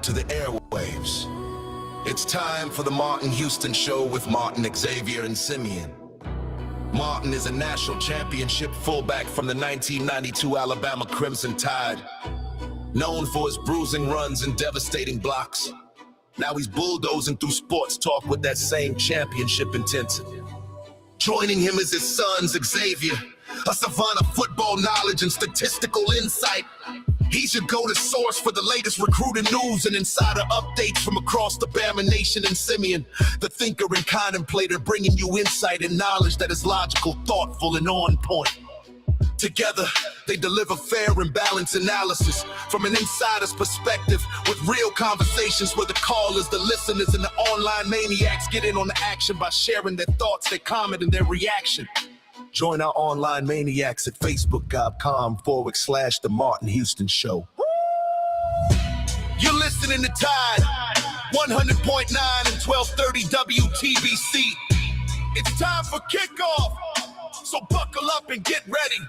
To the airwaves. It's time for the Martin Houston Show with Martin, Xavier, and Simeon. Martin is a national championship fullback from the 1992 Alabama Crimson Tide. Known for his bruising runs and devastating blocks. Now he's bulldozing through sports talk with that same championship intensity. Joining him is his sons, Xavier, a savant of football knowledge and statistical insight. He's your go-to source for the latest recruiting news and insider updates from across the Bama Nation, and Simeon, the thinker and contemplator, bringing you insight and knowledge that is logical, thoughtful, and on point. Together, they deliver fair and balanced analysis from an insider's perspective with real conversations where the callers, the listeners, and the online maniacs get in on the action by sharing their thoughts, their comment, and their reaction. Join our online maniacs at facebook.com/The Martin Houston Show. You're listening to Tide, 100.9 and 1230 WTBC. It's time for kickoff. So buckle up and get ready,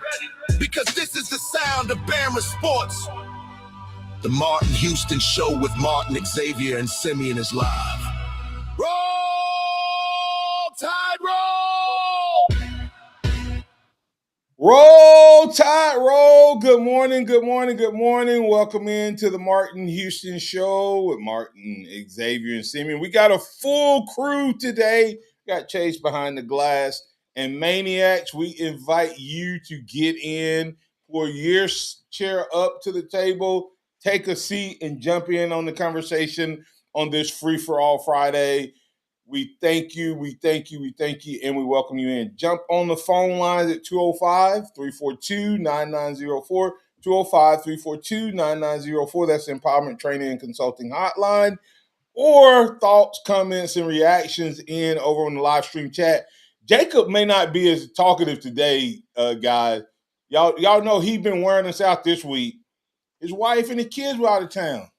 because this is the sound of Bama sports. The Martin Houston Show with Martin, Xavier, and Simeon is live. Roll Tide, roll! Roll Tide, roll. Good morning, good morning, good morning. Welcome into the Martin Houston Show with Martin, Xavier, and Simeon. We got a full crew today. Got Chase behind the glass. And Maniacs, we invite you to get in, pour your chair up to the table, take a seat, and jump in on the conversation on this Free-for-All Friday. We thank you, we thank you, we thank you, and we welcome you in. Jump on the phone lines at 205-342-9904, 205-342-9904. That's the Empowerment Training and Consulting Hotline. Or thoughts, comments, and reactions in over on the live stream chat. Jacob may not be as talkative today, guys. Y'all know he's been wearing us out this week. His wife and the kids were out of town,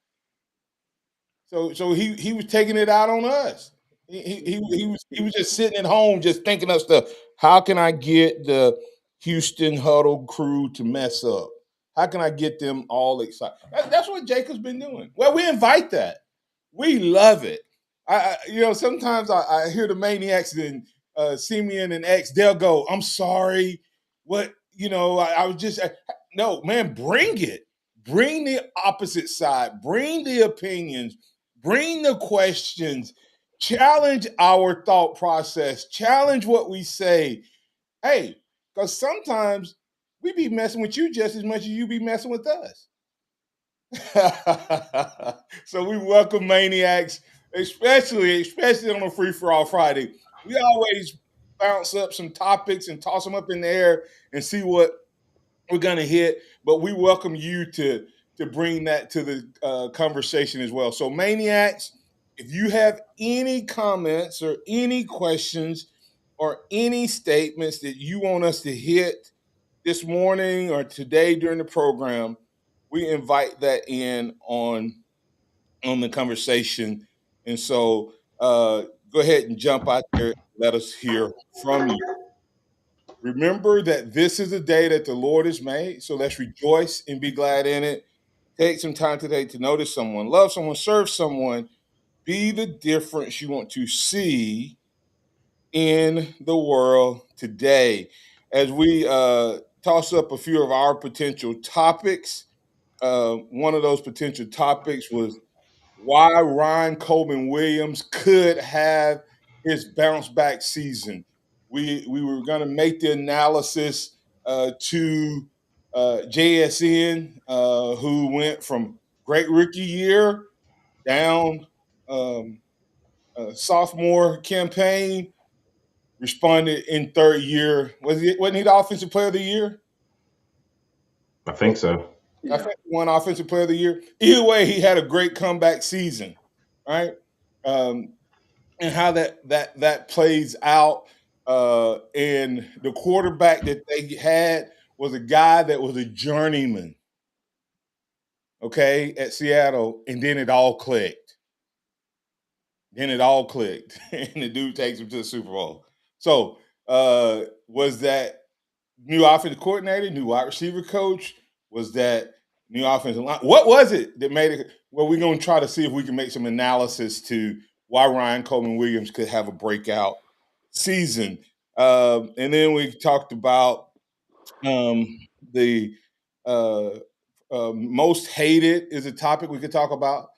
so he was taking it out on us. He was just sitting at home, just thinking of stuff. How can I get the Houston Huddle crew to mess up? How can I get them all excited? That's what Jacob's been doing. Well, we invite that. We love it. Sometimes I hear the Maniacs and Simeon and X, they'll go, I'm sorry. What, I was just, no, man, bring it. Bring the opposite side. Bring the opinions. Bring the questions. Challenge our thought process. Challenge what we say. Hey, because sometimes we be messing with you just as much as you be messing with us. So we welcome Maniacs, especially on a Free-for-All Friday. We always bounce up some topics and toss them up in the air and see what we're going to hit. But we welcome you to bring that to the conversation as well. So Maniacs, if you have any comments or any questions or any statements that you want us to hit this morning or today during the program, we invite that in on the conversation. And so go ahead and jump out there and let us hear from you. Remember that this is a day that the Lord has made, so let's rejoice and be glad in it. Take some time today to notice someone, love someone, serve someone, be the difference you want to see in the world today. As we toss up a few of our potential topics, one of those potential topics was why Ryan Coleman Williams could have his bounce back season. We were going to make the analysis to JSN, who went from great rookie year down sophomore campaign, responded in third year. Wasn't he the offensive player of the year? I think so. I think he won offensive player of the year. Either way, he had a great comeback season, right? and how that plays out. And the quarterback that they had was a guy that was a journeyman, okay, at Seattle, and then it all clicked. Then it all clicked, and the dude takes him to the Super Bowl. So, was that new offensive coordinator, new wide receiver coach? Was that new offensive line? What was it that made it? Well, we're going to try to see if we can make some analysis to why Ryan Coleman Williams could have a breakout season. And then we talked about um, the uh, most hated is a topic we could talk about.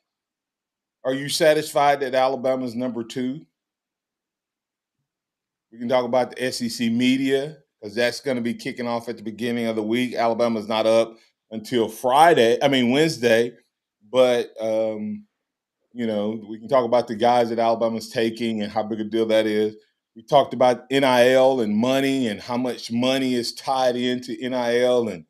Are you satisfied that Alabama's number two? We can talk about the SEC media because that's going to be kicking off at the beginning of the week. Alabama's not up until Wednesday. But, we can talk about the guys that Alabama's taking and how big a deal that is. We talked about NIL and money and how much money is tied into NIL. And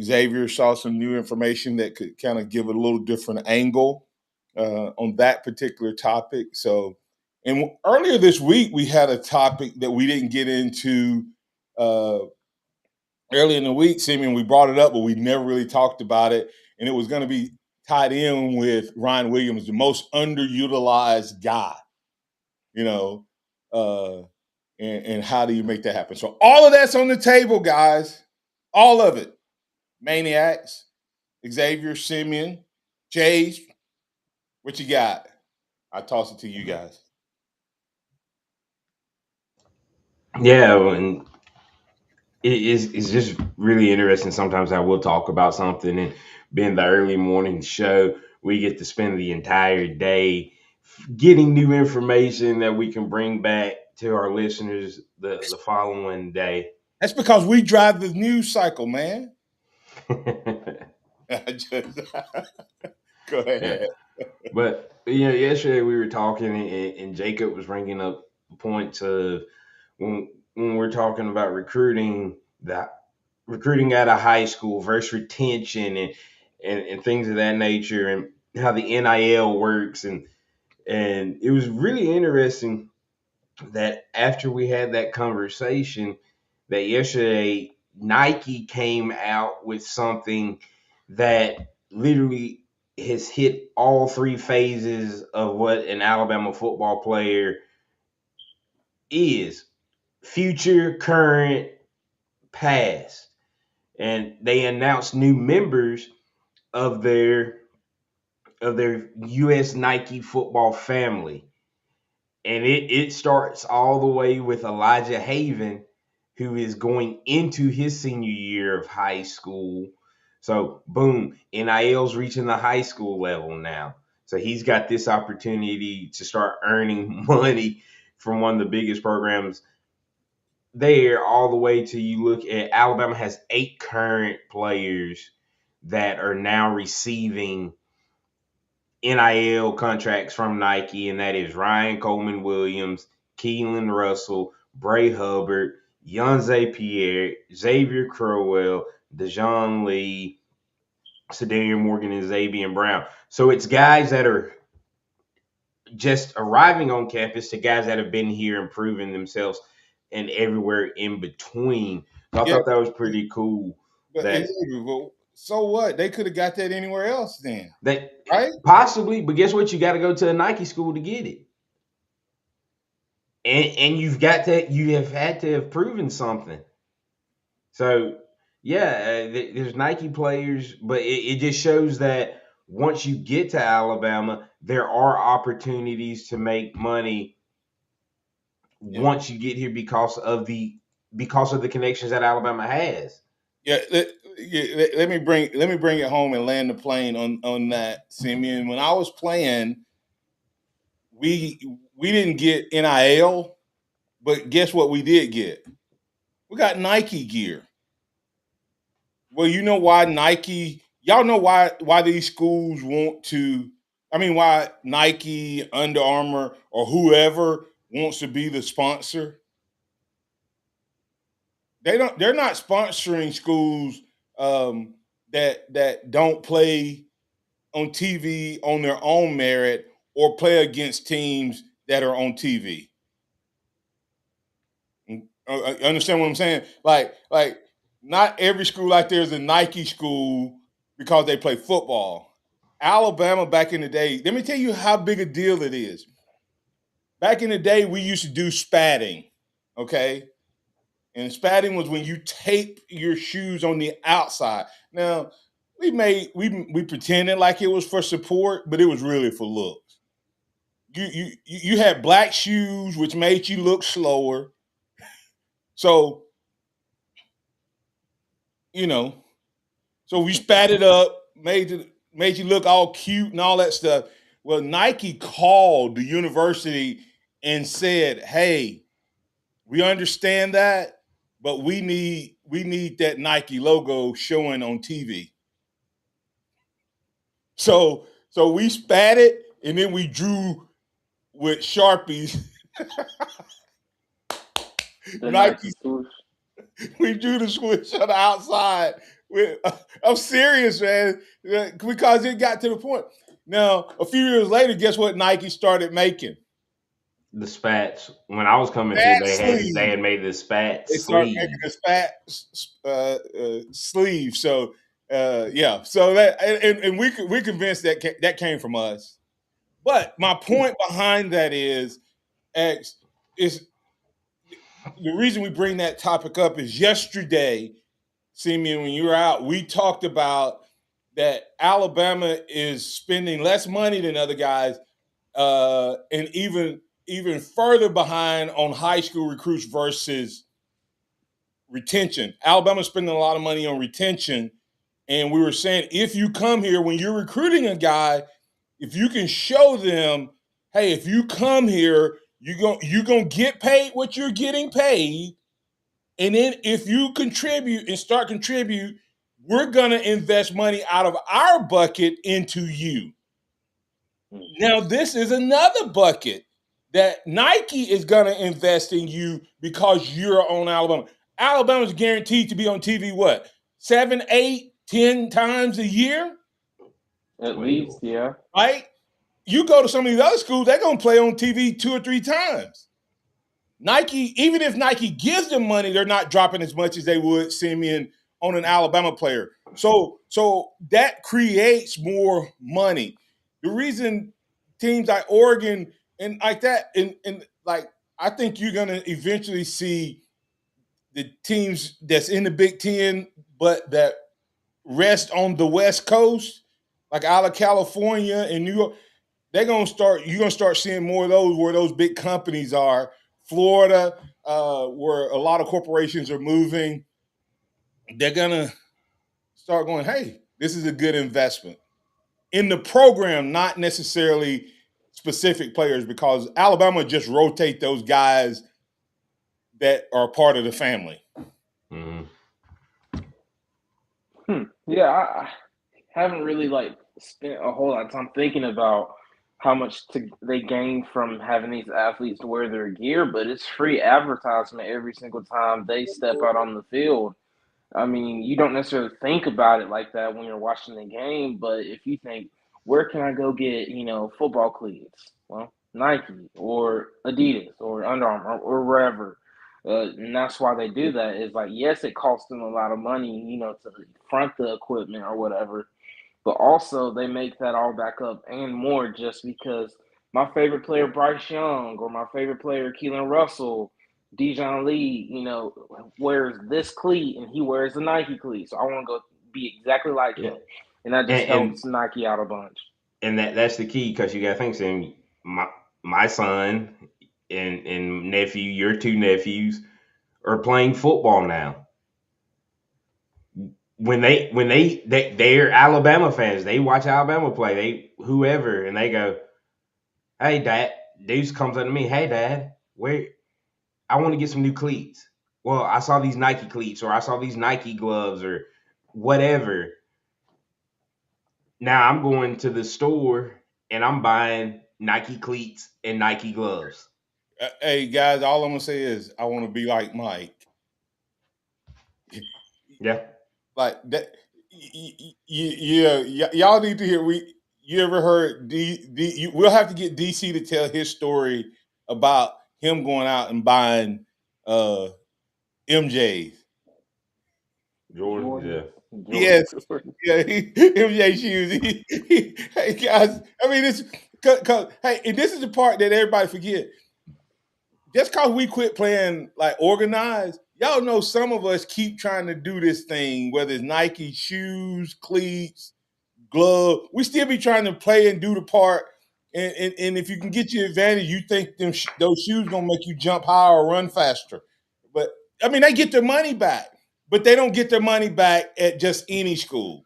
Xavier saw some new information that could kind of give a little different angle on that particular topic. So, and earlier this week, we had a topic that we didn't get into uh, early in the week, Simeon. We brought it up, but we never really talked about it. And it was going to be tied in with Ryan Williams, the most underutilized guy, you know, uh, and how do you make that happen? So, all of that's on the table, guys. All of it. Maniacs, Xavier, Simeon, Jays, what you got? I toss it to you guys. Yeah, and it's just really interesting. Sometimes I will talk about something, and being the early morning show, we get to spend the entire day getting new information that we can bring back to our listeners the following day. That's because we drive the news cycle, man. Go Yeah. ahead. But yesterday we were talking, and Jacob was bringing up points of when we're talking about recruiting out of high school versus retention and things of that nature, and how the NIL works, and it was really interesting that after we had that conversation, that yesterday Nike came out with something that literally has hit all three phases of what an Alabama football player is: future, current, past. And they announced new members of their US Nike football family. And it starts all the way with Elijah Haven, who is going into his senior year of high school. So, boom, NIL's reaching the high school level now. So he's got this opportunity to start earning money from one of the biggest programs there, all the way to you look at Alabama has 8 current players that are now receiving NIL contracts from Nike, and that is Ryan Coleman Williams, Keelan Russell, Bray Hubbard, Yonze Pierre, Xavier Crowell, Dejon Lee, Sadarian Morgan, and Xavier Brown. So it's guys that are just arriving on campus to guys that have been here and proven themselves and everywhere in between. So I Yeah, thought that was pretty cool but that so what? They could have got that anywhere else then, that right? possibly, but guess what? You got to go to a Nike school to get it. And you have had to have proven something. So yeah, there's Nike players, but it just shows that once you get to Alabama, there are opportunities to make money Yeah. once you get here because of the connections that Alabama has. Yeah, let me bring it home and land the plane on that, Simeon. When I was playing, we didn't get NIL, but guess what we did get? We got Nike gear. Well, you know why Nike? Y'all know why these schools want to? I mean, why Nike, Under Armour, or whoever wants to be the sponsor? They're not sponsoring schools that don't play on TV on their own merit or play against teams that are on TV. Understand what I'm saying? Like not every school out there is a Nike school because they play football. Alabama back in the day, let me tell you how big a deal it is. Back in the day, we used to do spatting, okay? And spatting was when you tape your shoes on the outside. Now, we pretended like it was for support, but it was really for looks. You had black shoes, which made you look slower. So, you know, so we spat it up, made you look all cute and all that stuff. Well, Nike called the university and said, "Hey, we understand that, but we need that Nike logo showing on TV." So we spat it and then we drew with Sharpies The Nike. Nike swoosh. We drew the switch on the outside. I'm serious, man, because it got to the point. Now, a few years later, guess what Nike started making? The spats. When I was coming through, Fat they had sleeve. made the spat They started making sleeve. this fat sleeve. So yeah, so that and we convinced that came from us. But my point behind that is X is the reason we bring that topic up is yesterday, Simeon, when you were out, we talked about that Alabama is spending less money than other guys, and even further behind on high school recruits versus retention. Alabama's spending a lot of money on retention, and we were saying if you come here when you're recruiting a guy, if you can show them, hey, if you come here, you're gonna get paid what you're getting paid. And then if you contribute and start contribute, we're gonna invest money out of our bucket into you. Now, this is another bucket that Nike is gonna invest in you because you're on Alabama. Alabama's guaranteed to be on TV what? 7, 8, 10 times a year, At least, yeah. right? You go to some of these other schools, they're gonna play on TV 2 or 3 times. Nike, even if Nike gives them money, they're not dropping as much as they would Simeon on an Alabama player. So that creates more money. The reason teams like Oregon and like that, and like I think you're gonna eventually see the teams that's in the Big Ten, but that rest on the West Coast, like out of California and New York, you're gonna start seeing more of those where those big companies are. Florida, where a lot of corporations are moving, they're gonna start going, hey, this is a good investment in the program, not necessarily specific players, because Alabama just rotate those guys that are part of the family. Mhm. Yeah, I haven't really like spent a whole lot of time thinking about how much they gain from having these athletes wear their gear, but it's free advertisement every single time they step out on the field. I mean, you don't necessarily think about it like that when you're watching the game, but if you think, where can I go get, football cleats? Well, Nike or Adidas or Under Armour or wherever. And that's why they do that. Is like, yes, it costs them a lot of money, to front the equipment or whatever, but also they make that all back up and more just because my favorite player, Bryce Young, or my favorite player, Keelan Russell, Dijon Lee, wears this cleat and he wears the Nike cleat. So I want to go be exactly like Yeah, him. And that just and helps Nike out a bunch. that's the key because you got to think, Sam. My son and nephew, your two nephews, are playing football now. They're Alabama fans. They watch Alabama play. They whoever and they go, hey dad. Deuce comes up to me, hey dad, where I want to get some new cleats. Well, I saw these Nike cleats or I saw these Nike gloves or whatever. Now I'm going to the store and I'm buying Nike cleats and Nike gloves. Hey guys, all I'm gonna say is I want to be like Mike. Yeah. Like that. Yeah, y'all need to hear. you ever heard we'll have to get DC to tell his story about him going out and buying MJs. Jordan. Yes. Yeah, MJ shoes. Hey guys, I mean this. Cause, hey, and this is the part that everybody forget. Just cause we quit playing like organized, y'all know some of us keep trying to do this thing, whether it's Nike shoes, cleats, glove. We still be trying to play and do the part. And if you can get your advantage, you think those shoes gonna make you jump higher or run faster. But I mean, they get their money back, but they don't get their money back at just any school.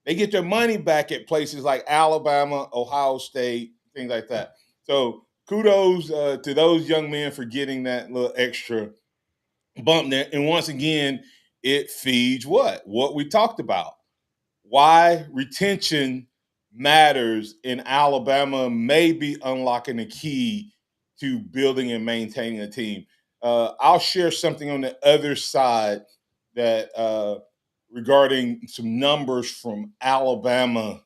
They get their money back at places like Alabama, Ohio State, things like that. So kudos to those young men for getting that little extra bump there. And once again, it feeds what we talked about. Why retention matters in Alabama may be unlocking the key to building and maintaining a team. I'll share something on the other side that regarding some numbers from Alabama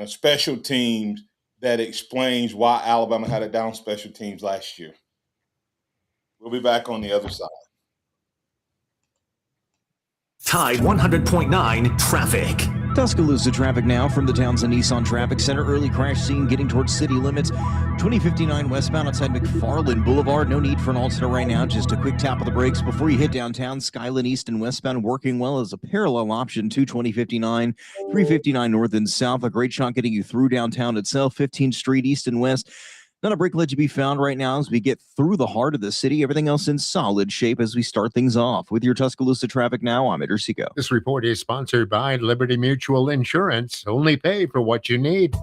special teams that explains why Alabama had a down special teams last year. We'll be back on the other side. Tide 100.9 traffic. Tuscaloosa traffic now from the Townsend Nissan Traffic Center. Early crash scene getting towards city limits. 2059 westbound outside McFarland Boulevard. No need for an alternate right now. Just a quick tap of the brakes before you hit downtown. Skyline East and westbound working well as a parallel option to 2059. 359 north and south. A great shot getting you through downtown itself. 15th Street east and west. Not a break ledge to be found right now as we get through the heart of the city. Everything else in solid shape as we start things off. With your Tuscaloosa traffic now, I'm Eder Seco. This report is sponsored by Liberty Mutual Insurance. Only pay for what you need.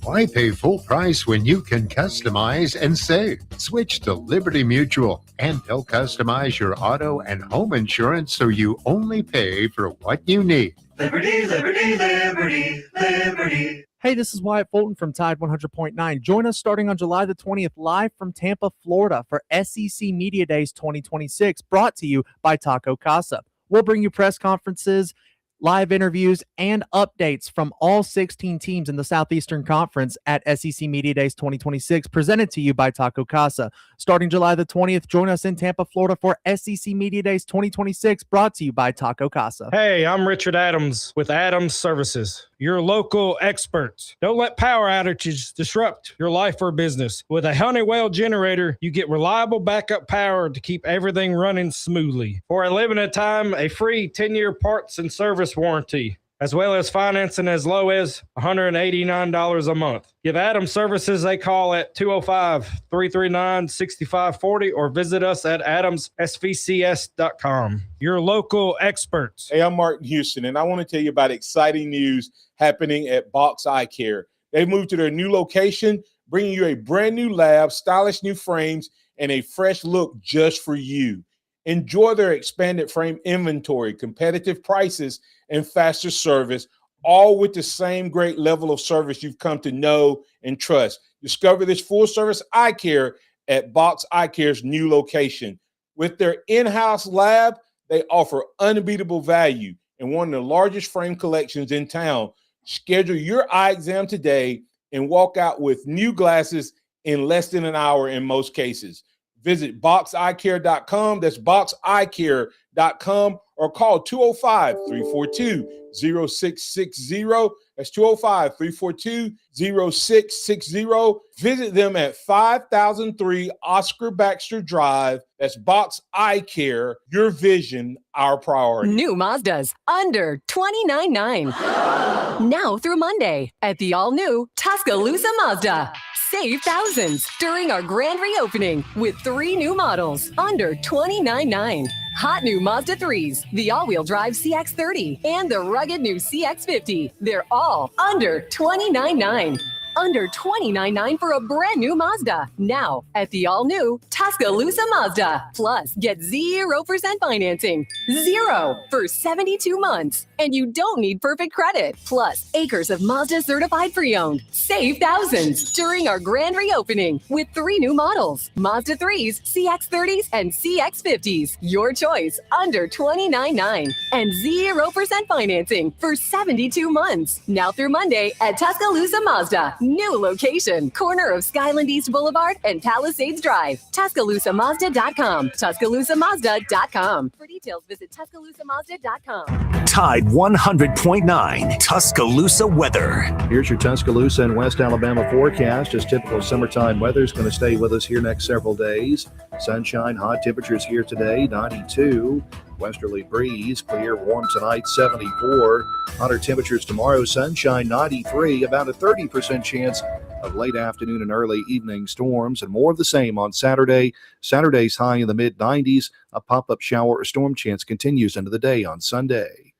Why pay full price when you can customize and save? Switch to Liberty Mutual and they'll customize your auto and home insurance so you only pay for what you need. Liberty, liberty, liberty, liberty. Hey, this is Wyatt Fulton from Tide 100.9. Join us starting on July the 20th live from Tampa, Florida for SEC Media Days 2026, brought to you by Taco Casa. We'll bring you press conferences, live interviews, and updates from all 16 teams in the Southeastern Conference at SEC Media Days 2026, presented to you by Taco Casa. Starting July the 20th, join us in Tampa, Florida for SEC Media Days 2026, brought to you by Taco Casa. Hey, I'm Richard Adams with Adams Services, your local experts. Don't let power outages disrupt your life or business. With a Honeywell generator, you get reliable backup power to keep everything running smoothly. For a limited time, a free 10-year parts and service warranty, as well as financing as low as $189 a month. Give Adams Services a call at 205-339-6540 or visit us at adamsvcs.com. Your local experts. Hey, I'm Martin Houston, and I want to tell you about exciting news happening at Box Eye Care. They've moved to their new location, bringing you a brand new lab, stylish new frames, and a fresh look just for you. Enjoy their expanded frame inventory, competitive prices, and faster service, all with the same great level of service you've come to know and trust. Discover this full-service eye care at Box Eye Care's new location. With their in-house lab, they offer unbeatable value and one of the largest frame collections in town. Schedule your eye exam today and walk out with new glasses in less than an hour in most cases. Visit boxeyecare.com. That's boxeyecare.com or call 205-342-0660. That's 205-342-0660. Visit them at 5003 Oscar Baxter Drive. That's Box Eye Care. Your vision, our priority. New Mazdas, under $29,900. Now through Monday at the all-new Tuscaloosa Mazda. Save thousands during our grand reopening with 3 new models under $29,900. Hot new Mazda 3s, the all-wheel drive CX-30, and the rugged new CX-50. They're all under $29,900. under $29.9 for a brand new Mazda. Now at the all-new Tuscaloosa Mazda. Plus, get 0% financing. 0 for 72 months. And you don't need perfect credit. Plus, acres of Mazda certified pre-owned. Save thousands during our grand reopening with 3 new models. Mazda 3s, CX-30s, and CX-50s. Your choice under $29.9 and 0% financing for 72 months. Now through Monday at Tuscaloosa Mazda. New location, corner of Skyland East Boulevard and Palisades Drive. TuscaloosaMazda.com. TuscaloosaMazda.com. For details, visit TuscaloosaMazda.com. Tide 100.9 Tuscaloosa weather. Here's your Tuscaloosa and West Alabama forecast. As typical summertime weather is going to stay with us here next several days. Sunshine, hot temperatures here today, 92. Westerly breeze, clear, warm tonight, 74. Hotter temperatures tomorrow, sunshine, 93. About a 30% chance of late afternoon and early evening storms, and more of the same on Saturday. Saturday's high in the mid-90s. A pop-up shower or storm chance continues into the day on Sunday.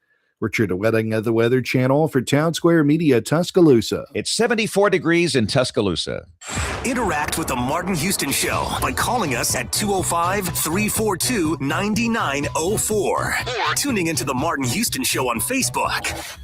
Richard Wedding of the Weather Channel for Town Square Media, Tuscaloosa. It's 74 degrees in Tuscaloosa. Interact with the Martin Houston Show by calling us at 205-342-9904 or tuning into the Martin Houston Show on Facebook.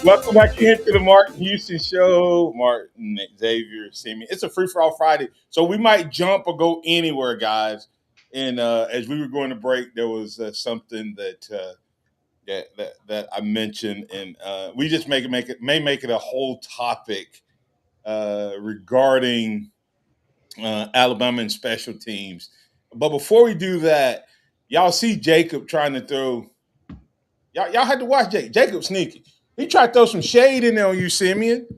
Welcome back into the Martin Houston Show. Martin, Xavier, Simeon. It's a free-for-all Friday, so we might jump or go anywhere, guys. And as we were going to break, there was something that I mentioned, and we just may make it a whole topic regarding Alabama and special teams. But before we do that, y'all see Jacob trying to throw. Y'all had to watch Jacob. Jacob's sneaky. He tried to throw some shade in there on you, Simeon.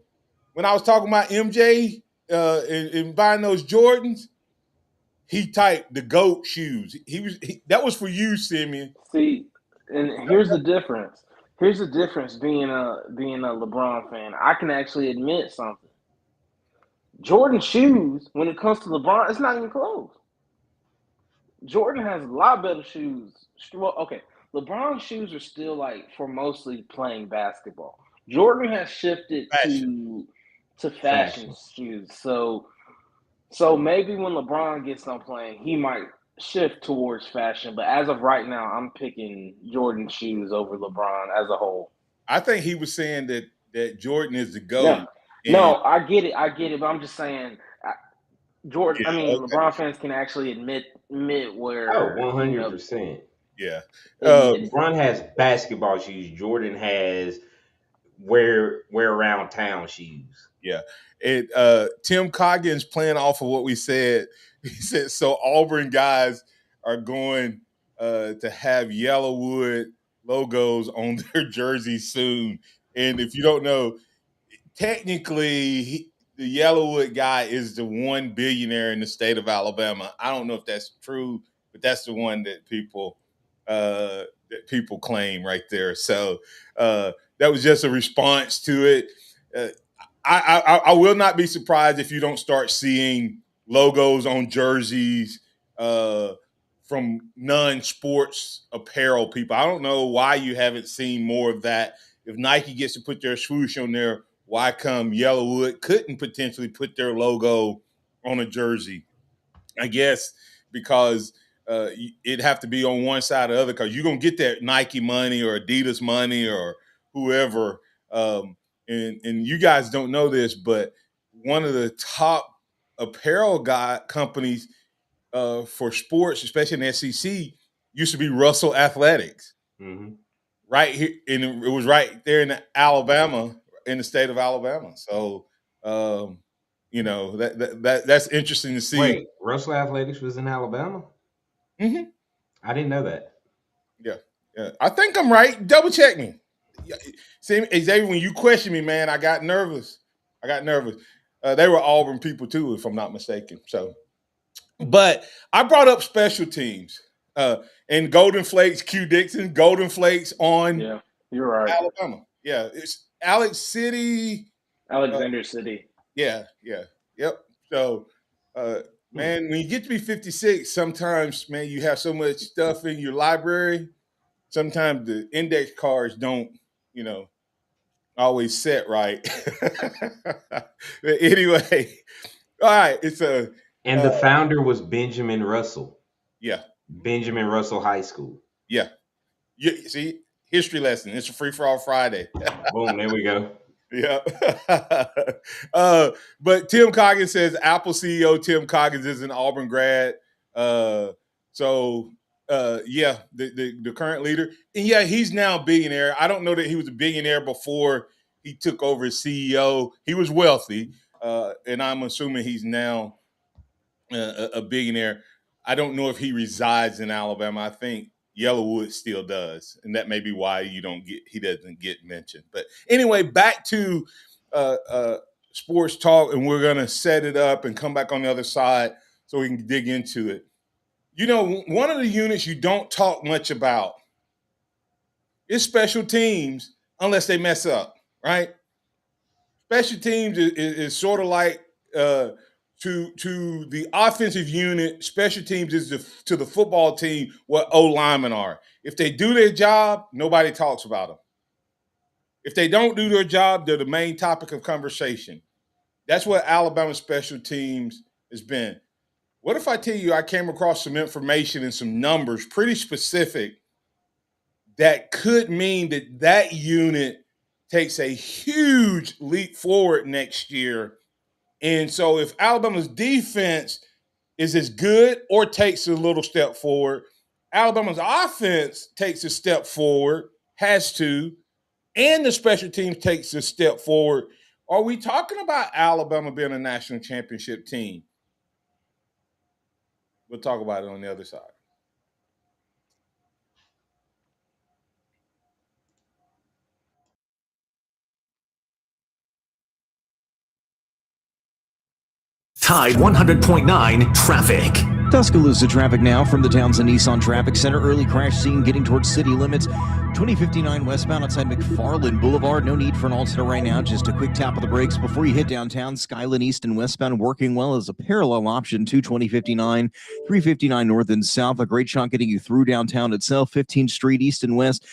When I was talking about MJ and buying those Jordans, he typed the GOAT shoes. That was for you, Simeon. See, and here's the difference. Here's the difference being a LeBron fan. I can actually admit something. Jordan shoes, when it comes to LeBron, it's not even close. Jordan has a lot better shoes. Well, okay. LeBron's shoes are still like for mostly playing basketball. Jordan has shifted to fashion shoes. So maybe when LeBron gets on playing, he might shift towards fashion. But as of right now, I'm picking Jordan shoes over LeBron as a whole. I think he was saying that Jordan is the GOAT. No, I get it, but I'm just saying Jordan. LeBron fans can actually admit where. 100%. Yeah. LeBron has basketball shoes. Jordan has wear around town shoes. Yeah. Tim Coggins playing off of what we said. He said, so Auburn guys are going to have Yellowwood logos on their jerseys soon. And if you don't know, technically the Yellowwood guy is the one billionaire in the state of Alabama. I don't know if that's true, but that's the one that people claim right there. So that was just a response to it. I will not be surprised if you don't start seeing logos on jerseys from non-sports apparel people. I don't know why you haven't seen more of that. If Nike gets to put their swoosh on there, why come Yellowwood couldn't potentially put their logo on a jersey? I guess because it'd have to be on one side or the other, because you're going to get that Nike money or Adidas money or whoever. And you guys don't know this, but one of the top apparel companies for sports, especially in the SEC, used to be Russell Athletics. Mm-hmm. Right here, and it was right there in Alabama, in the state of Alabama. So, that's interesting to see. Wait, Russell Athletics was in Alabama? Mm-hmm. I didn't know that. Yeah. I think I'm right. Double check me. See, Xavier, when you question me, man, I got nervous. They were Auburn people too, if I'm not mistaken. So, but I brought up special teams and Golden Flakes, Q Dixon, Golden Flakes on. Yeah, you're right. Alabama. Yeah, Alex City. Alexander City. Yeah. Yep. So, man, when you get to be 56, sometimes, man, you have so much stuff in your library. Sometimes the index cards don't, always set right. But anyway, all right. It's And the founder was Benjamin Russell. Yeah. Benjamin Russell High School. Yeah. See, history lesson. It's a free for all Friday. Boom, there we go. Yeah. But Tim Coggins says Apple CEO Tim Coggins is an Auburn grad. The current leader. And yeah, he's now a billionaire. I don't know that he was a billionaire before he took over as CEO. He was wealthy. And I'm assuming he's now a billionaire. I don't know if he resides in Alabama. I think Yellowwood still does, and that may be why he doesn't get mentioned. But anyway, back to sports talk, and we're gonna set it up and come back on the other side so we can dig into it. One of the units you don't talk much about is special teams unless they mess up, right? Special teams is sort of like to the offensive unit, special teams is to the football team what O-linemen are. If they do their job, nobody talks about them. If they don't do their job, they're the main topic of conversation. That's what Alabama special teams has been. What if I tell you I came across some information and some numbers pretty specific that could mean that unit takes a huge leap forward next year? And so if Alabama's defense is as good or takes a little step forward, Alabama's offense takes a step forward, has to, and the special teams takes a step forward, are we talking about Alabama being a national championship team? We'll talk about it on the other side. Tide 100.9 traffic. Tuscaloosa traffic now from the Townsend Nissan Traffic Center. Early crash scene getting towards city limits. 2059 westbound outside McFarland Boulevard. No need for an alternate right now. Just a quick tap of the brakes before you hit downtown. Skyline East and westbound working well as a parallel option to 2059. 359 north and south. A great shot getting you through downtown itself. 15th Street east and west.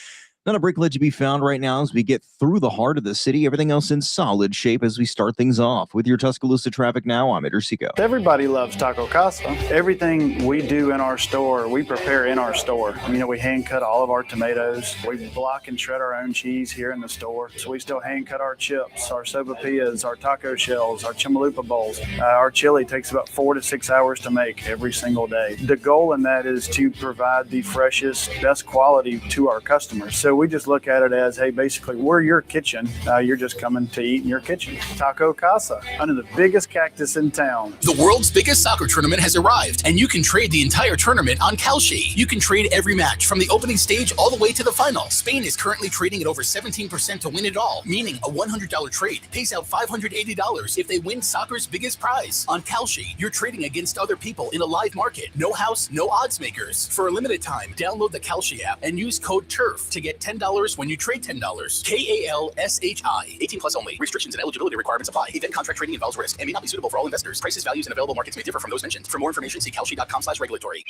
Not a breakage to be found right now as we get through the heart of the city. Everything else in solid shape as we start things off. With your Tuscaloosa traffic now, I'm Eder Seco. Everybody loves Taco Casa. Everything we do in our store, we prepare in our store. We hand cut all of our tomatoes. We block and shred our own cheese here in the store. So we still hand cut our chips, our sopapillas, our taco shells, our chimalupa bowls. Our chili takes about 4 to 6 hours to make every single day. The goal in that is to provide the freshest, best quality to our customers. So we just look at it as, hey, basically, we're your kitchen. You're just coming to eat in your kitchen. Taco Casa, under the biggest cactus in town. The world's biggest soccer tournament has arrived, and you can trade the entire tournament on Kalshi. You can trade every match from the opening stage all the way to the final. Spain is currently trading at over 17% to win it all, meaning a $100 trade pays out $580 if they win soccer's biggest prize. On Kalshi, you're trading against other people in a live market. No house, no odds makers. For a limited time, download the Kalshi app and use code TURF to get $10 when you trade $10. KALSHI. 18 plus only. Restrictions and eligibility requirements apply. Event contract trading involves risk and may not be suitable for all investors. Prices, values, and available markets may differ from those mentioned. For more information, see kalshi.com/regulatory.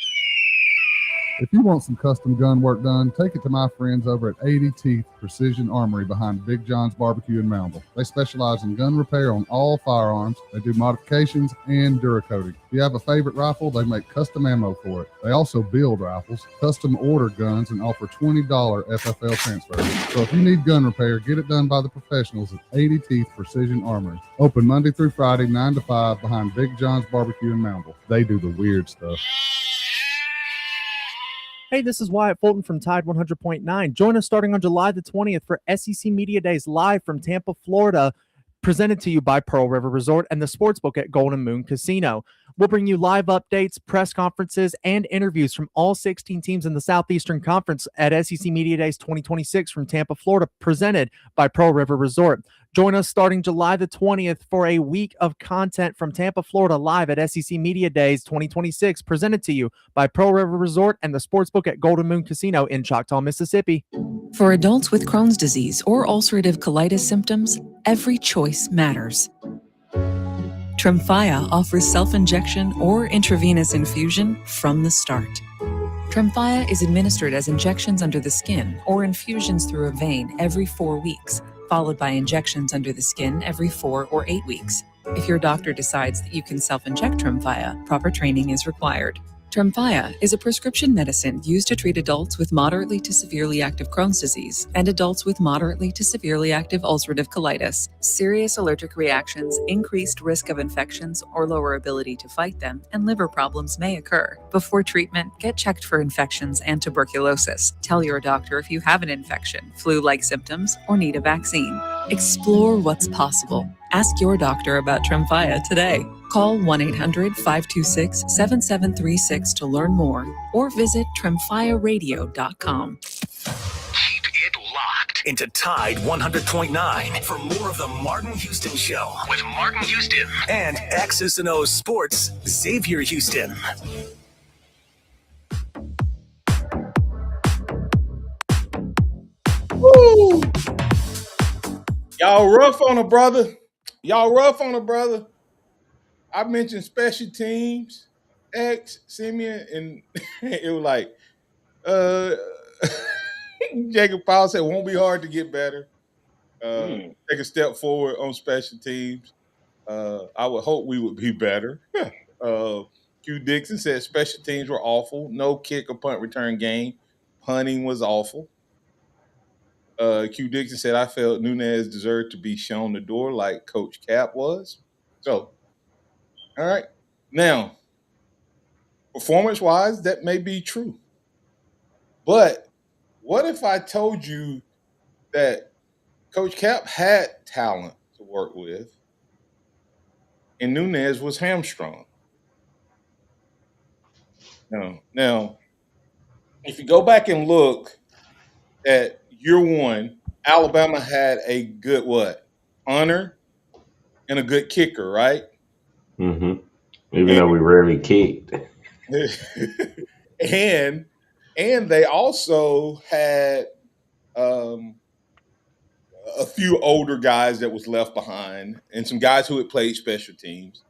If you want some custom gun work done, take it to my friends over at 80 Teeth Precision Armory behind Big John's Barbecue in Moundville. They specialize in gun repair on all firearms. They do modifications and Duracoating. If you have a favorite rifle, they make custom ammo for it. They also build rifles, custom order guns, and offer $20 FFL transfers. So if you need gun repair, get it done by the professionals at 80 Teeth Precision Armory. Open Monday through Friday, 9 to 5 behind Big John's Barbecue in Moundville. They do the weird stuff. Hey, this is Wyatt Fulton from Tide 100.9. Join us starting on July the 20th for SEC Media Days live from Tampa, Florida, presented to you by Pearl River Resort and the Sportsbook at Golden Moon Casino. We'll bring you live updates, press conferences, and interviews from all 16 teams in the Southeastern Conference at SEC Media Days 2026 from Tampa, Florida, presented by Pearl River Resort. Join us starting July the 20th for a week of content from Tampa, Florida, live at SEC Media Days 2026, presented to you by Pearl River Resort and the Sportsbook at Golden Moon Casino in Choctaw, Mississippi. For adults with Crohn's disease or ulcerative colitis symptoms, every choice matters. Tremfya offers self-injection or intravenous infusion from the start. Tremfya is administered as injections under the skin or infusions through a vein every 4 weeks, followed by injections under the skin every 4 or 8 weeks. If your doctor decides that you can self-inject Tremfya, proper training is required. Tremfya is a prescription medicine used to treat adults with moderately to severely active Crohn's disease and adults with moderately to severely active ulcerative colitis. Serious allergic reactions, increased risk of infections or lower ability to fight them, and liver problems may occur. Before treatment, get checked for infections and tuberculosis. Tell your doctor if you have an infection, flu-like symptoms, or need a vaccine. Explore what's possible. Ask your doctor about Tremfya today. Call 1-800-526-7736 to learn more or visit tremfyaradio.com. Keep it locked into Tide 100.9 for more of the Martin Houston Show with Martin Houston and X's and O's Sports, Xavier Houston. Woo! Y'all rough on a brother. I mentioned special teams, Simeon, and it was like, Jacob Powell said, won't be hard to get better. Take a step forward on special teams. I would hope we would be better. Q Dixon said special teams were awful. No kick or punt return game. Punting was awful. Q Dixon said, I felt Nunez deserved to be shown the door like Coach Cap was. So, all right. Now, performance-wise, that may be true. But what if I told you that Coach Cap had talent to work with and Nunez was hamstrung? Now, if you go back and look at year one, Alabama had a good punter and a good kicker, right? Mm-hmm. Even though we rarely kicked. and they also had a few older guys that was left behind and some guys who had played special teams.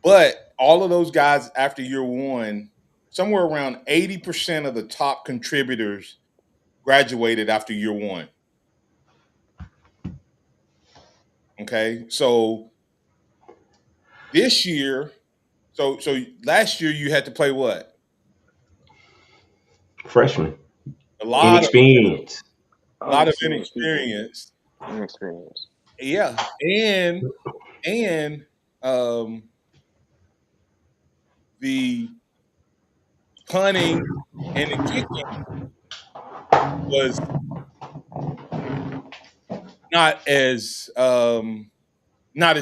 But all of those guys after year one, somewhere around 80% of the top contributors graduated after year one. Okay, so this year, so last year you had to play what? Freshman. A lot inexperience. A lot of inexperience. Yeah, and the punting and the kicking was not as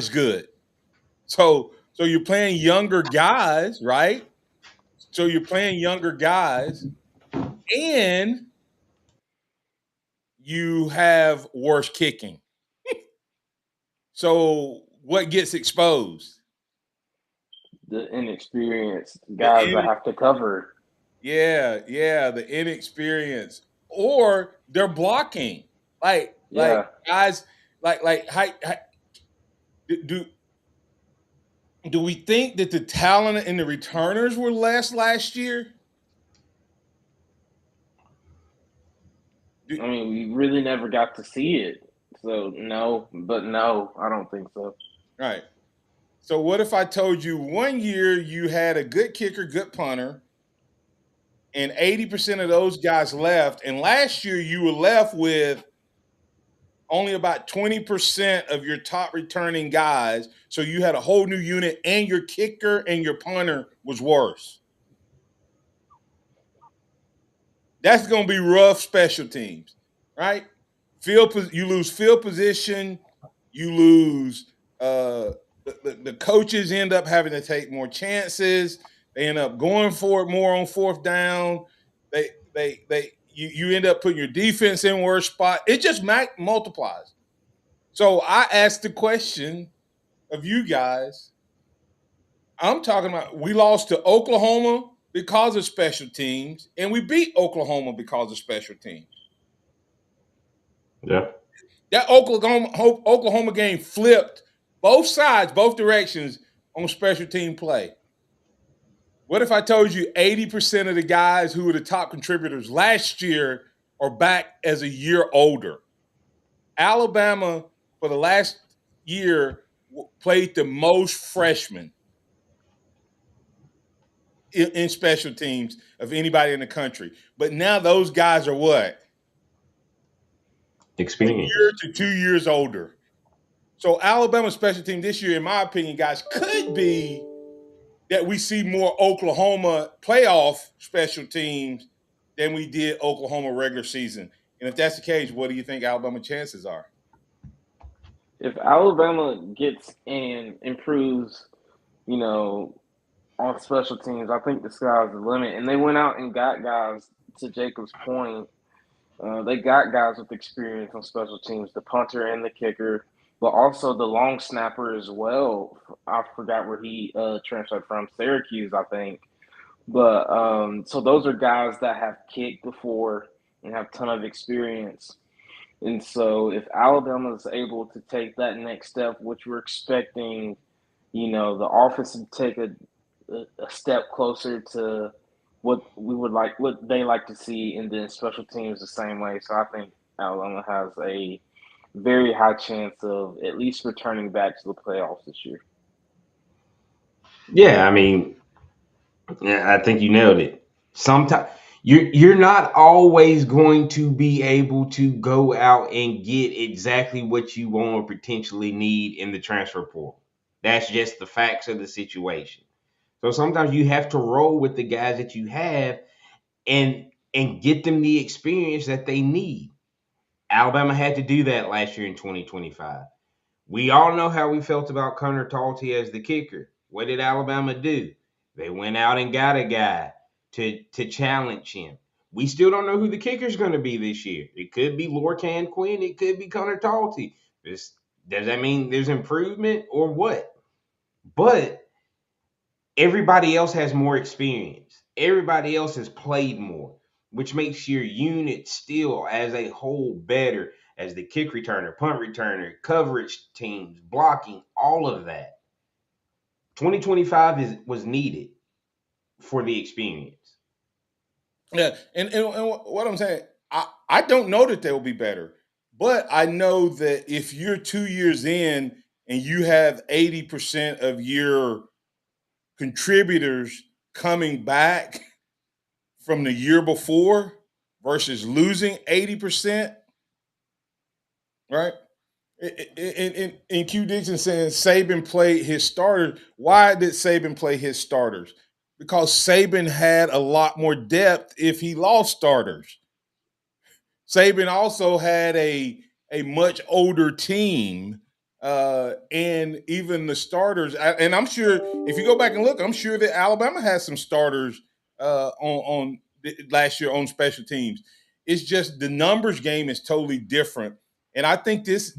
good. So you're playing younger guys, right? So you're playing younger guys, and you have worse kicking. So what gets exposed? The inexperienced guys that have to cover. Yeah, the inexperience, or they're blocking. Like guys, do we think that the talent in the returners were less last year? I mean, we really never got to see it. So, no, I don't think so. Right. So what if I told you one year you had a good kicker, good punter, and 80% of those guys left, and last year you were left with only about 20% of your top returning guys, so you had a whole new unit, and your kicker and your punter was worse. That's going to be rough special teams, right? You lose field position, you lose the coaches end up having to take more chances. They end up going for it more on fourth down. You end up putting your defense in worse spot. It just multiplies. So I asked the question of you guys. I'm talking about we lost to Oklahoma because of special teams, and we beat Oklahoma because of special teams. Yeah. That Oklahoma game flipped both sides, both directions on special team play. What if I told you 80% of the guys who were the top contributors last year are back as a year older? Alabama, for the last year, played the most freshmen in special teams of anybody in the country. But now those guys are what? A year Experience. to 2 years older. So Alabama special team this year, in my opinion, guys, could be that we see more Oklahoma playoff special teams than we did Oklahoma regular season. And if that's the case, what do you think Alabama chances are? If Alabama gets and improves, you know, on special teams, I think the sky's the limit. And they went out and got guys, to Jacob's point, they got guys with experience on special teams, the punter and the kicker, but also the long snapper as well. I forgot where he transferred from, Syracuse, I think. But so those are guys that have kicked before and have a ton of experience. And so if Alabama is able to take that next step, which we're expecting, you know, the offense to take a step closer to what we would like, what they like to see, and then special teams the same way. So I think Alabama has a very high chance of at least returning back to the playoffs this year. Yeah, I mean, yeah, I think you nailed it. Sometimes you're not always going to be able to go out and get exactly what you want or potentially need in the transfer portal. That's just the facts of the situation. So sometimes you have to roll with the guys that you have and get them the experience that they need. Alabama had to do that last year in 2025. We all know how we felt about Connor Talty as the kicker. What did Alabama do? They went out and got a guy to challenge him. We still don't know who the kicker is going to be this year. It could be Lorcan Quinn. It could be Connor Talty. Does that mean there's improvement or what? But everybody else has more experience. Everybody else has played more, which makes your unit still as a whole better as the kick returner, punt returner, coverage teams, blocking, all of that. 2025 was needed for the experience. Yeah, and what I'm saying, I don't know that they'll be better, but I know that if you're 2 years in and you have 80% of your contributors coming back from the year before versus losing 80%, right? And Q Dixon saying Saban played his starters. Why did Saban play his starters? Because Saban had a lot more depth if he lost starters. Saban also had a much older team, and even the starters. And I'm sure if you go back and look, I'm sure that Alabama has some starters on last year on special teams. It's just the numbers game is totally different, and I think this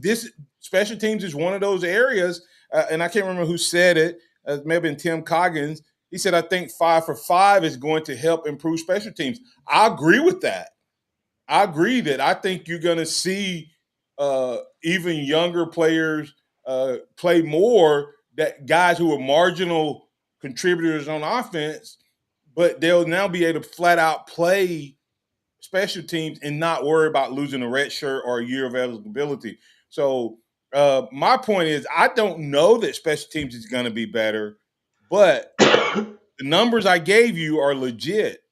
special teams is one of those areas. And I can't remember who said it. Maybe Tim Coggins. He said, "I think 5 for 5 is going to help improve special teams." I agree with that. I agree that I think you're going to see even younger players play more. That guys who are marginal contributors on offense, but they'll now be able to flat out play special teams and not worry about losing a red shirt or a year of eligibility. So my point is, I don't know that special teams is going to be better, but the numbers I gave you are legit.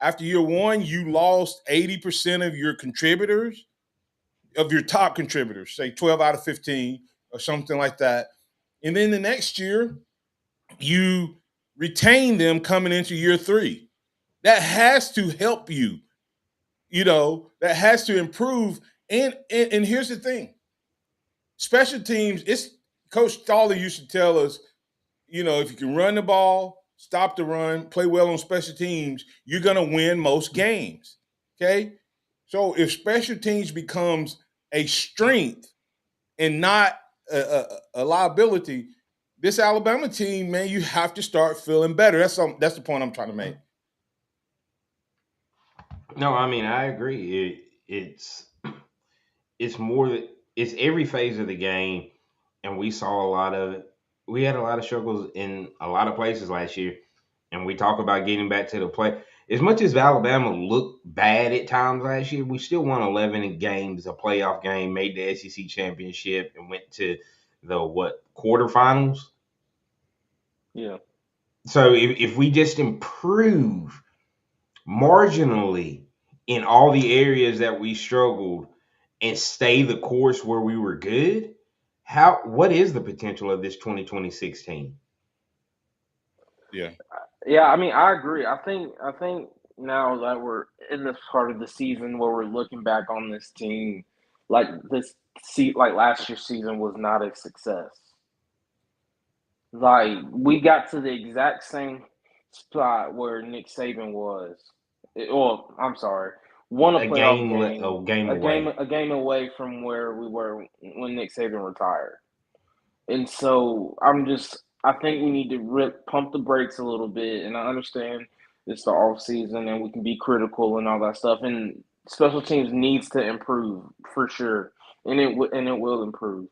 After year one, you lost 80% of your contributors, of your top contributors, say 12 out of 15 or something like that. And then the next year, you retain them coming into year three. That has to help you. That has to improve. And here's the thing. Special teams, it's Coach Thaler used to tell us, if you can run the ball, stop the run, play well on special teams, you're going to win most games. Okay? So if special teams becomes a strength and not a liability, this Alabama team, man, you have to start feeling better. That's the point I'm trying to make. No, I mean, I agree. It's it's every phase of the game, and we saw a lot of it. We had a lot of struggles in a lot of places last year, and we talk about getting back to the play. As much as Alabama looked bad at times last year, we still won 11 games, a playoff game, made the SEC championship, and went to the quarterfinals. Yeah. So if we just improve marginally in all the areas that we struggled and stay the course where we were good, what is the potential of this 2026 team? Yeah. Yeah, I mean, I agree. I think now that we're in this part of the season where we're looking back on this team, like last year's season was not a success. Like we got to the exact same spot where Nick Saban was. I'm sorry, won a playoff game, a game away from where we were when Nick Saban retired. And so I think we need to pump the brakes a little bit. And I understand it's the off season and we can be critical and all that stuff. And special teams needs to improve for sure, and it will improve.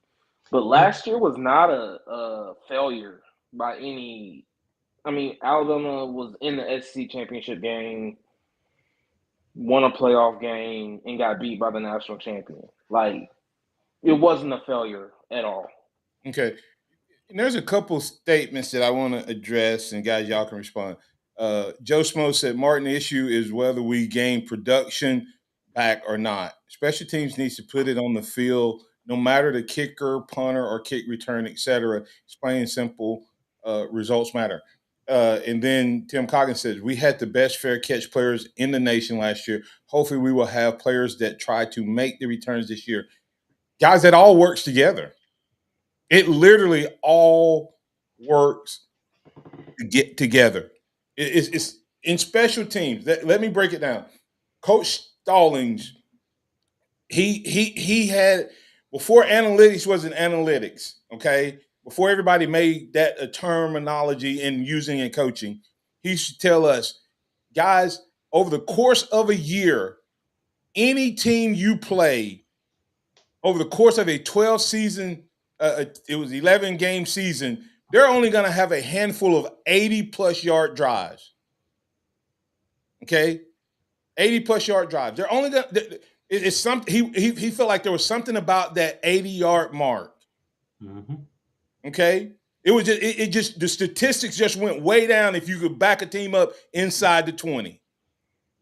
But last year was not a failure by any. I mean, Alabama was in the SEC championship game, won a playoff game, and got beat by the national champion. Like, it wasn't a failure at all. Okay. And there's a couple statements that I want to address, and guys, y'all can respond. Joe Smo said, Martin, the issue is whether we gain production back or not. Special teams needs to put it on the field, no matter the kicker, punter, or kick return, etc. It's plain and simple. Results matter. And then Tim Coggins says, we had the best fair catch players in the nation last year. Hopefully we will have players that try to make the returns this year. Guys, that all works together. It literally all works to get together. It's in special teams. Let me break it down. Coach Stallings, he had, before analytics wasn't analytics, okay? Before everybody made that a terminology in using and coaching, he should tell us, guys, over the course of a year, any team you play over the course of a 12 season, it was 11 game season, they're only going to have a handful of 80 plus yard drives. Okay, 80 plus yard drives. They're only going to. It's something. He felt like there was something about that 80-yard mark. Mm-hmm. Okay, it was just the statistics just went way down if you could back a team up inside the 20.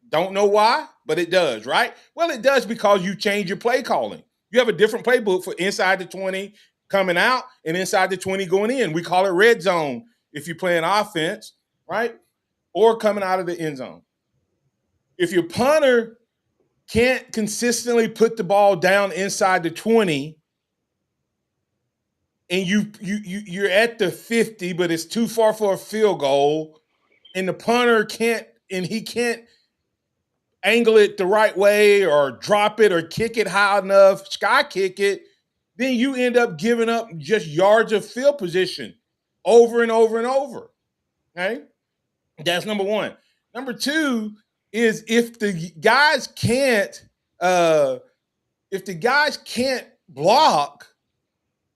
Don't know why, but it does, right? Well, it does because you change your play calling. You have a different playbook for inside the 20 coming out and inside the 20 going in. We call it red zone if you're playing offense, right? Or coming out of the end zone. If your punter can't consistently put the ball down inside the 20 and you're at the 50, but it's too far for a field goal, and the punter can't angle it the right way or drop it or kick it high enough, sky kick it, then you end up giving up just yards of field position over and over and over. Okay? That's number one. Number two is if the guys can't block,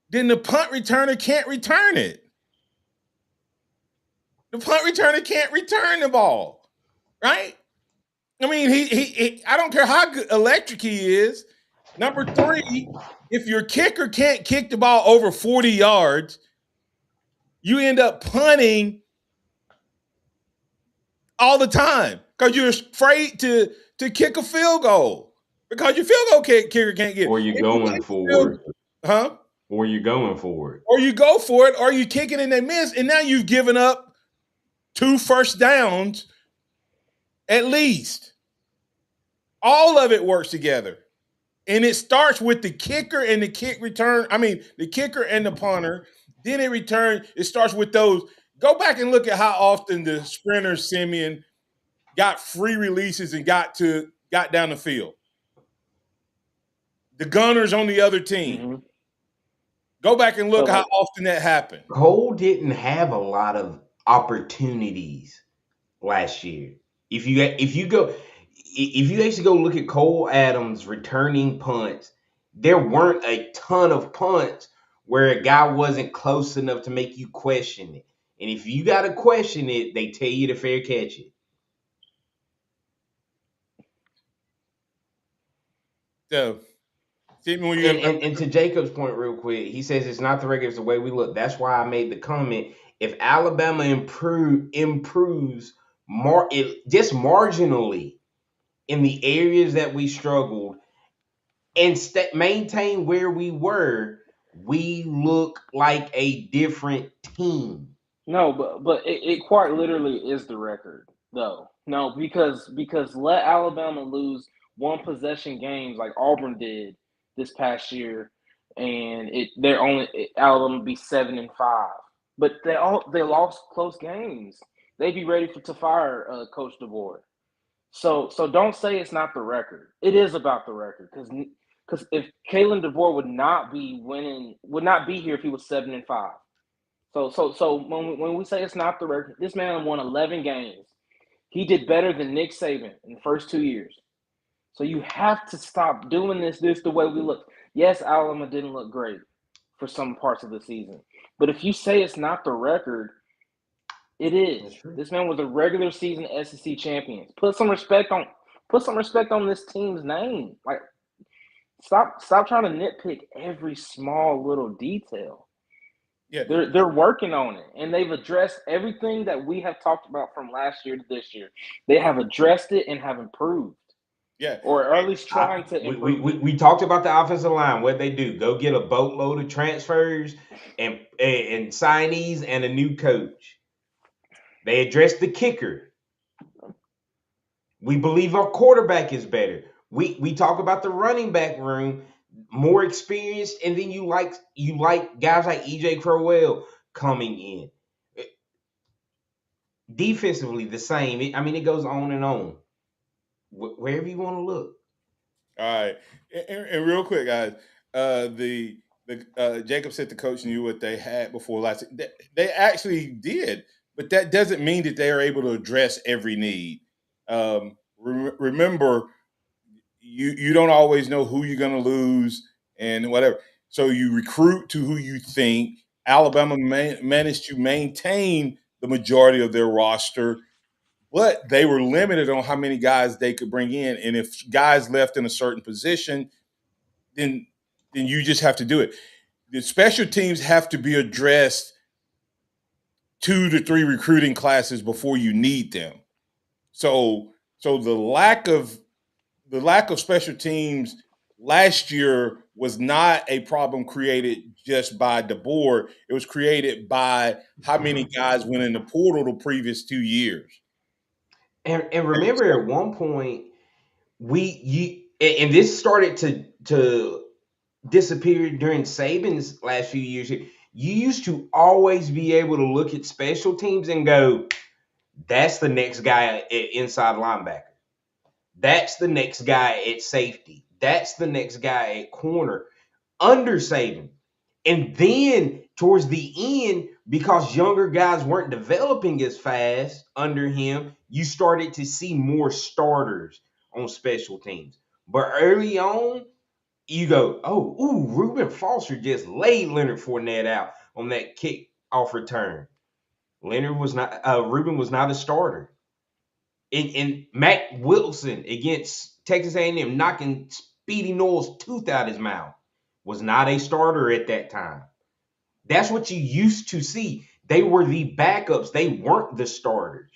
then the punt returner can't return it. The punt returner can't return the ball, right? I mean, he I don't care how good electric he is. Number three, if your kicker can't kick the ball over 40 yards, you end up punting all the time because you're afraid to kick a field goal because your field goal kicker can't get it. Or you're going for it. Huh? Or you're going for it. Or you go for it, or you kick it and they miss, and now you've given up 2 first downs at least. All of it works together. And it starts with the kicker and the kick return. I mean, the kicker and the punter. Then it starts with those. Go back and look at how often the sprinter Simeon got free releases and got down the field. The gunners on the other team. Mm-hmm. Go back and look how often that happened. Cole didn't have a lot of opportunities last year. If you actually go look at Cole Adams returning punts, there weren't a ton of punts where a guy wasn't close enough to make you question it. And if you got to question it, they tell you to fair catch it. So, Simeon, And to Jacob's point, real quick, he says it's not the record, it's the way we look. That's why I made the comment. If Alabama improves just marginally in the areas that we struggled and maintain where we were, we look like a different team. No, but it quite literally is the record, though. No, because let Alabama lose one possession games like Auburn did this past year, and Alabama be 7-5. But they lost close games. They'd be ready to fire Coach DeBoer. So don't say it's not the record. It is about the record because if Kalen DeBoer would not be here if he was 7-5. So when we say it's not the record, this man won 11 games. He did better than Nick Saban in the first 2 years. So you have to stop doing this the way we look. Yes, Alabama didn't look great for some parts of the season. But if you say it's not the record, it is. This man was a regular season SEC champion. Put some respect on this team's name. Like, stop trying to nitpick every small little detail. Yeah, they're working on it, and they've addressed everything that we have talked about from last year to this year. They have addressed it and have improved. Yeah, or at least trying to improve. We talked about the offensive line. What they do? Go get a boatload of transfers and signees and a new coach. They addressed the kicker. We believe our quarterback is better. We talk about the running back room, more experienced, and then you like guys like EJ Crowell coming in. Defensively, the same. It goes on and on. Wherever you want to look. All right, and real quick, guys, the Jacob said the coach knew what they had before last. They actually did, but that doesn't mean that they are able to address every need. Remember, you don't always know who you're going to lose and whatever. So you recruit to who you think. Alabama managed to maintain the majority of their roster, but they were limited on how many guys they could bring in. And if guys left in a certain position, then you just have to do it. The special teams have to be addressed 2 to 3 recruiting classes before you need them. So the lack of special teams last year was not a problem created just by DeBoer. It was created by how many guys went in the portal the previous 2 years. And remember, at one point, and this started to disappear during Saban's last few years. You used to always be able to look at special teams and go, "That's the next guy at inside linebacker. That's the next guy at safety. That's the next guy at corner." Under Saban. And then towards the end, because younger guys weren't developing as fast under him, you started to see more starters on special teams. But early on, you go, Reuben Foster just laid Leonard Fournette out on that kick off return. Reuben was not a starter. And Matt Wilson against Texas A&M knocking Speedy Noel's tooth out his mouth was not a starter at that time. That's what you used to see. They were the backups. They weren't the starters.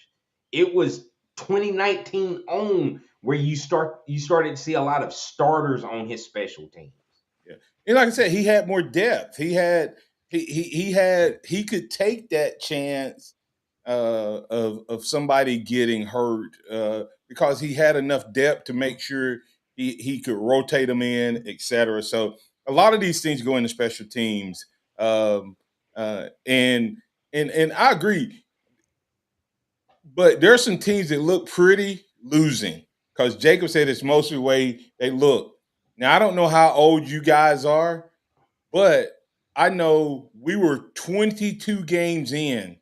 It was 2019 on where you started to see a lot of starters on his special teams. Yeah. And like I said, he had more depth. He could take that chance of somebody getting hurt because he had enough depth to make sure he could rotate them in, et cetera. So a lot of these things go into special teams. And I agree. But there are some teams that look pretty losing because Jacob said it's mostly the way they look. Now, I don't know how old you guys are, but I know we were 22 games in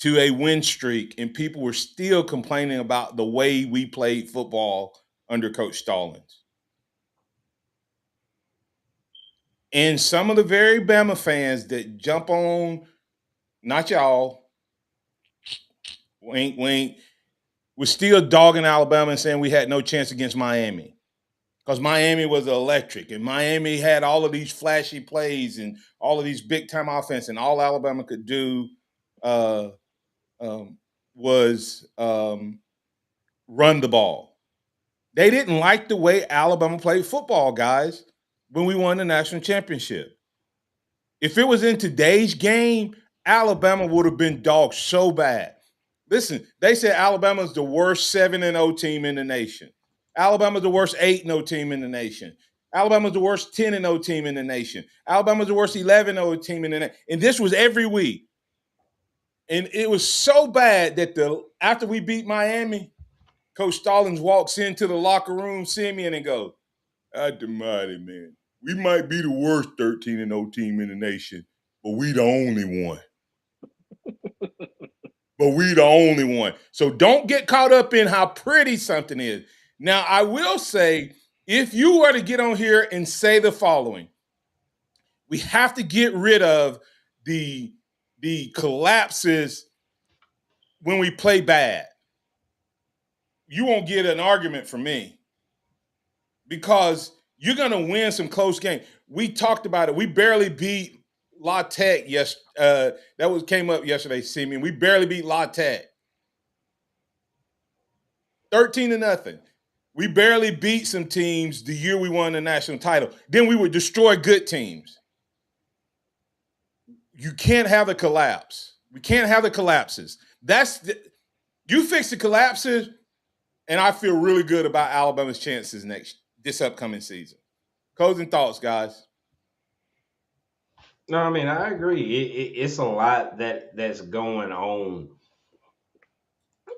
to a win streak, and people were still complaining about the way we played football under Coach Stallings. And some of the very Bama fans that jump on, not y'all, wink, wink, was still dogging Alabama and saying we had no chance against Miami because Miami was electric and Miami had all of these flashy plays and all of these big-time offense, and all Alabama could do was run the ball. They didn't like the way Alabama played football, guys, when we won the national championship. If it was in today's game, Alabama would have been dogged so bad. Listen, they said Alabama's the worst 7-0 team in the nation. Alabama's the worst 8-0 team in the nation. Alabama's the worst 10-0 team in the nation. Alabama's the worst 11-0 team in the nation. And this was every week. And it was so bad that after we beat Miami, Coach Stallings walks into the locker room, Simeon, and goes, "Mighty man, we might be the worst 13-0 team in the nation, but we the only one." But we the only one. So don't get caught up in how pretty something is. Now, I will say, if you were to get on here and say the following, we have to get rid of the collapses when we play bad. You won't get an argument from me because you're going to win some close games. We talked about it. We barely beat La Tech, came up yesterday, Simeon. We barely beat La Tech. 13-0. We barely beat some teams the year we won the national title. Then we would destroy good teams. You can't have a collapse. We can't have the collapses. You fix the collapses, and I feel really good about Alabama's chances this upcoming season. Closing thoughts, guys. No, I mean, I agree. It's a lot that's going on.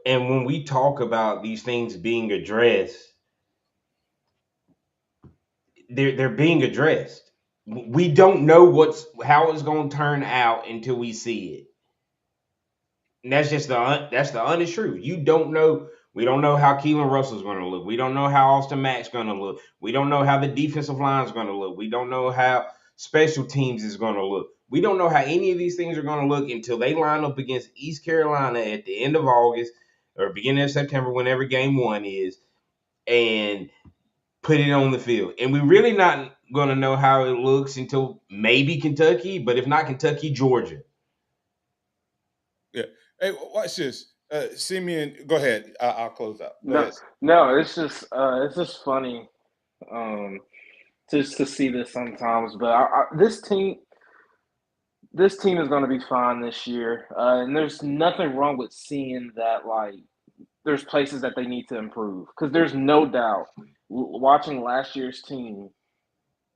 And when we talk about these things being addressed, they're being addressed. We don't know how it's going to turn out until we see it. And that's just the honest truth. You don't know. We don't know how Keelan Russell's going to look. We don't know how Austin Mack's going to look. We don't know how the defensive line is going to look. We don't know how special teams is going to look. We don't know how any of these things are going to look until they line up against East Carolina at the end of August or beginning of September, whenever game 1 is, and put it on the field. And we're really not going to know how it looks until maybe Kentucky, but if not Kentucky, Georgia. Yeah. Hey, watch this. Simeon, go ahead. I'll close out. No, it's just funny just to see this sometimes. But this team is going to be fine this year, and there's nothing wrong with seeing that. Like, there's places that they need to improve because there's no doubt. Watching last year's team,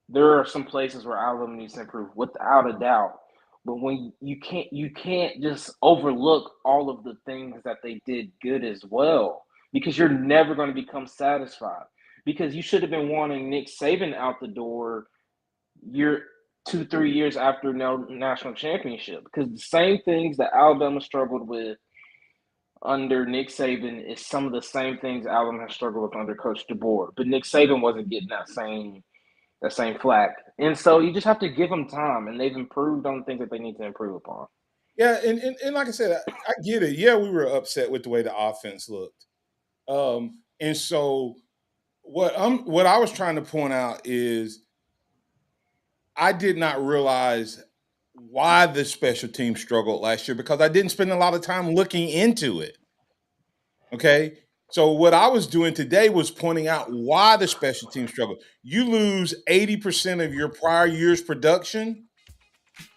there are some places where Alabama needs to improve, without a doubt. But when you can't just overlook all of the things that they did good as well, because you're never going to become satisfied. Because you should have been wanting Nick Saban out the door 2-3 years after national championship. Because the same things that Alabama struggled with under Nick Saban is some of the same things Alabama has struggled with under Coach DeBoer. But Nick Saban wasn't getting that same flack. And so you just have to give them time, and they've improved on things that they need to improve upon. Yeah, and like I said, I get it. Yeah, we were upset with the way the offense looked. And so what I was trying to point out is I did not realize why the special team struggled last year because I didn't spend a lot of time looking into it. Okay? So what I was doing today was pointing out why the special team struggled. You lose 80% of your prior year's production,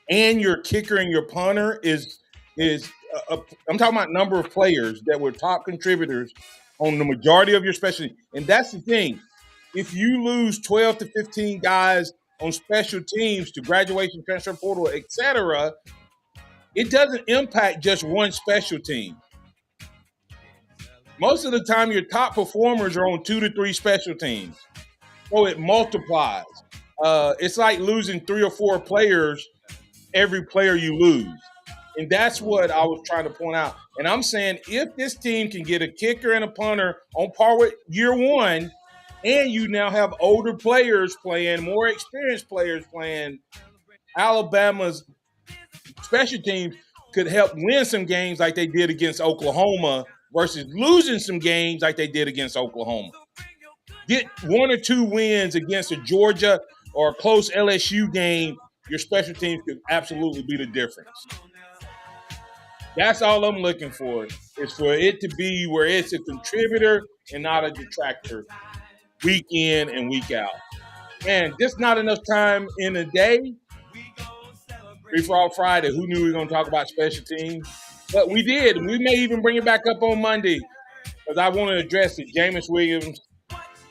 and your kicker and your punter is I'm talking about number of players that were top contributors on the majority of your special team. And that's the thing. If you lose 12 to 15 guys on special teams to graduation, transfer portal, etc., it doesn't impact just one special team. Most of the time, your top performers are on 2 to 3 special teams. So it multiplies. It's like losing 3 or 4 players every player you lose. And that's what I was trying to point out. And I'm saying if this team can get a kicker and a punter on par with year 1, And you now have older players playing, more experienced players playing. Alabama's special teams could help win some games like they did against Oklahoma versus losing some games like they did against Oklahoma. Get 1 or 2 wins against a Georgia or a close LSU game, your special teams could absolutely be the difference. That's all I'm looking for, is for it to be where it's a contributor and not a detractor week in and week out. And just not enough time in a day. Free for All Friday, who knew we were going to talk about special teams? But we did. We may even bring it back up on Monday because I want to address it. Jameis Williams,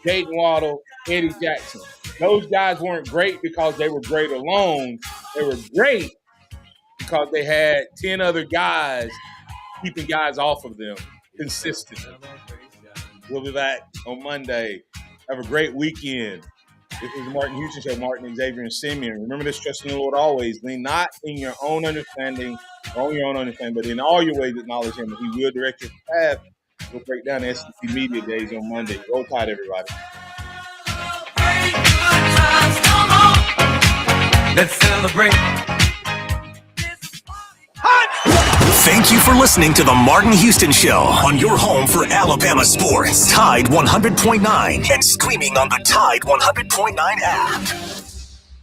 Jayden Waddle, Eddie Jackson. Those guys weren't great because they were great alone. They were great because they had 10 other guys keeping guys off of them consistently. We'll be back on Monday. Have a great weekend. This is the Martin Houston Show, Martin, Xavier, and Simeon. Remember this, trust in the Lord always. Lean not in your own understanding, or on your own understanding, but in all your ways acknowledge him, and he will direct your path. We'll break down the SEC Media Days on Monday. Roll Tide, everybody. Let's celebrate. Thank you for listening to the Martin Houston Show on your home for Alabama sports. Tide 100.9 and streaming on the Tide 100.9 app.